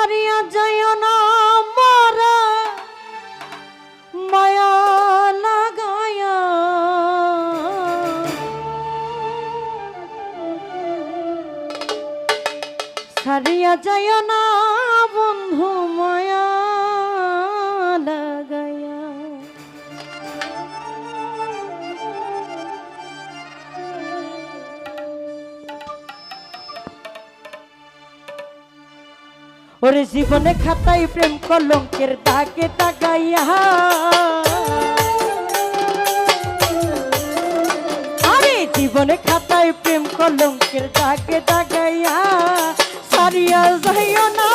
সারিয়া যায় না মরা মায়া লাগায়া সারিয়া যায় না বন্ধু মায়া লাগায়া ওরে জীবনে খাতায় প্রেম কলঙ্কের দাগে দাগাইয়া আরে জীবনে খাতায় প্রেম কলঙ্কের দাগে দাগাইয়া সারিয়া যাইও না